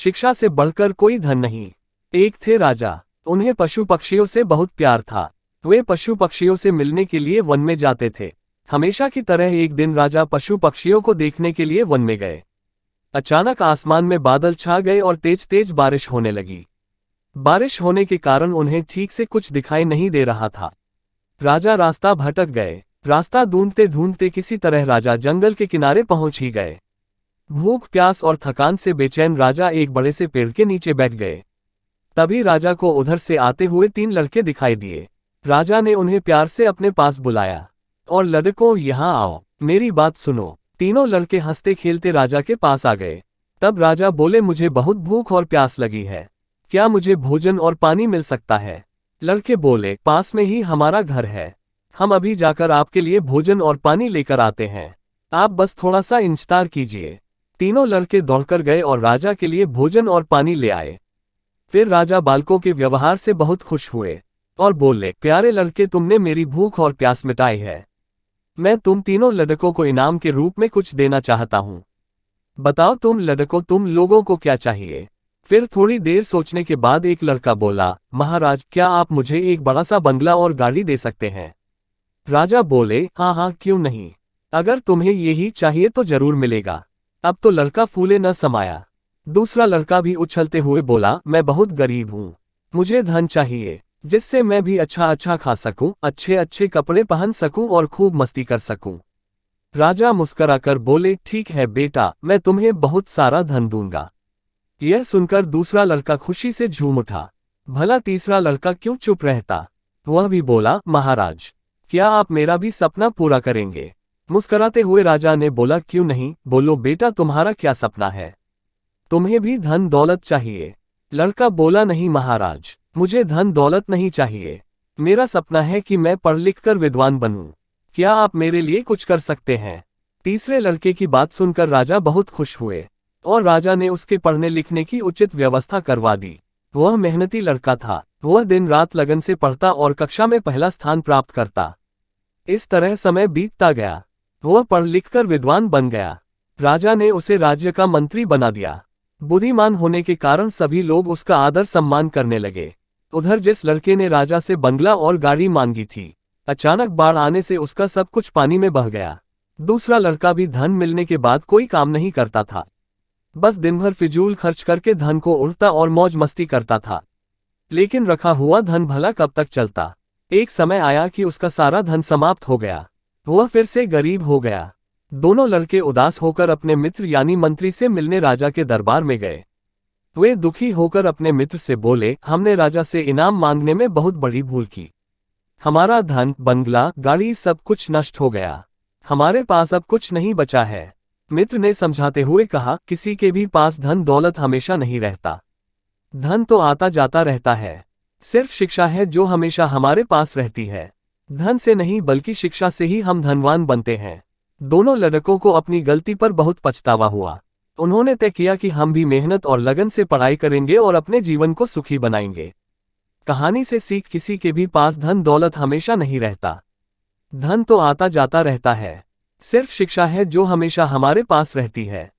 शिक्षा से बढ़कर कोई धन नहीं। एक थे राजा, उन्हें पशु पक्षियों से बहुत प्यार था। वे पशु पक्षियों से मिलने के लिए वन में जाते थे। हमेशा की तरह एक दिन राजा पशु पक्षियों को देखने के लिए वन में गए। अचानक आसमान में बादल छा गए और तेज तेज बारिश होने लगी। बारिश होने के कारण उन्हें ठीक से कुछ दिखाई नहीं दे रहा था। राजा रास्ता भटक गए। रास्ता ढूंढते ढूंढते किसी तरह राजा जंगल के किनारे पहुंच ही गए। भूख प्यास और थकान से बेचैन राजा एक बड़े से पेड़ के नीचे बैठ गए। तभी राजा को उधर से आते हुए 3 लड़के दिखाई दिए। राजा ने उन्हें प्यार से अपने पास बुलाया और लड़कों, यहाँ आओ, मेरी बात सुनो। तीनों लड़के हंसते खेलते राजा के पास आ गए। तब राजा बोले, मुझे बहुत भूख और प्यास लगी है, क्या मुझे भोजन और पानी मिल सकता है? लड़के बोले, पास में ही हमारा घर है, हम अभी जाकर आपके लिए भोजन और पानी लेकर आते हैं, आप बस थोड़ा सा इंतजार कीजिए। तीनों लड़के दौड़कर गए और राजा के लिए भोजन और पानी ले आए। फिर राजा बालकों के व्यवहार से बहुत खुश हुए और बोले, प्यारे लड़के, तुमने मेरी भूख और प्यास मिटाई है। मैं तुम तीनों लड़कों को इनाम के रूप में कुछ देना चाहता हूँ। बताओ तुम लड़कों, तुम लोगों को क्या चाहिए? फिर थोड़ी देर सोचने के बाद एक लड़का बोला, महाराज, क्या आप मुझे एक बड़ा सा बंगला और गाड़ी दे सकते हैं? राजा बोले, हाँ हाँ, क्यों नहीं, अगर तुम्हें यही चाहिए तो जरूर मिलेगा। अब तो लड़का फूले न समाया। दूसरा लड़का भी उछलते हुए बोला, मैं बहुत गरीब हूँ, मुझे धन चाहिए जिससे मैं भी अच्छा अच्छा खा सकूं, अच्छे अच्छे कपड़े पहन सकूं और खूब मस्ती कर सकूं। राजा मुस्कुराकर बोले, ठीक है बेटा, मैं तुम्हें बहुत सारा धन दूंगा। यह सुनकर दूसरा लड़का खुशी से झूम उठा। भला तीसरा लड़का क्यों चुप रहता? वह भी बोला, महाराज, क्या आप मेरा भी सपना पूरा करेंगे? मुस्कुराते हुए राजा ने बोला, क्यों नहीं, बोलो बेटा, तुम्हारा क्या सपना है? तुम्हें भी धन दौलत चाहिए? लड़का बोला, नहीं महाराज, मुझे धन दौलत नहीं चाहिए, मेरा सपना है कि मैं पढ़ लिख कर विद्वान बनूं। क्या आप मेरे लिए कुछ कर सकते हैं? तीसरे लड़के की बात सुनकर राजा बहुत खुश हुए और राजा ने उसके पढ़ने लिखने की उचित व्यवस्था करवा दी। वह मेहनती लड़का था, वह दिन रात लगन से पढ़ता और कक्षा में पहला स्थान प्राप्त करता। इस तरह समय बीतता गया, वह पढ़ लिख कर विद्वान बन गया। राजा ने उसे राज्य का मंत्री बना दिया। बुद्धिमान होने के कारण सभी लोग उसका आदर सम्मान करने लगे। उधर जिस लड़के ने राजा से बंगला और गाड़ी मांगी थी, अचानक बाढ़ आने से उसका सब कुछ पानी में बह गया। दूसरा लड़का भी धन मिलने के बाद कोई काम नहीं करता था, बस दिन भर फिजूल खर्च करके धन को उड़ता और मौज मस्ती करता था। लेकिन रखा हुआ धन भला कब तक चलता? एक समय आया कि उसका सारा धन समाप्त हो गया, वह फिर से गरीब हो गया। दोनों लड़के उदास होकर अपने मित्र यानी मंत्री से मिलने राजा के दरबार में गए। वे दुखी होकर अपने मित्र से बोले, हमने राजा से इनाम मांगने में बहुत बड़ी भूल की, हमारा धन, बंगला, गाड़ी सब कुछ नष्ट हो गया, हमारे पास अब कुछ नहीं बचा है। मित्र ने समझाते हुए कहा, किसी के भी पास धन दौलत हमेशा नहीं रहता, धन तो आता जाता रहता है, सिर्फ शिक्षा है जो हमेशा हमारे पास रहती है। धन से नहीं बल्कि शिक्षा से ही हम धनवान बनते हैं। दोनों लड़कों को अपनी गलती पर बहुत पछतावा हुआ। उन्होंने तय किया कि हम भी मेहनत और लगन से पढ़ाई करेंगे और अपने जीवन को सुखी बनाएंगे। कहानी से सीख, किसी के भी पास धन दौलत हमेशा नहीं रहता, धन तो आता जाता रहता है, सिर्फ शिक्षा है जो हमेशा हमारे पास रहती है।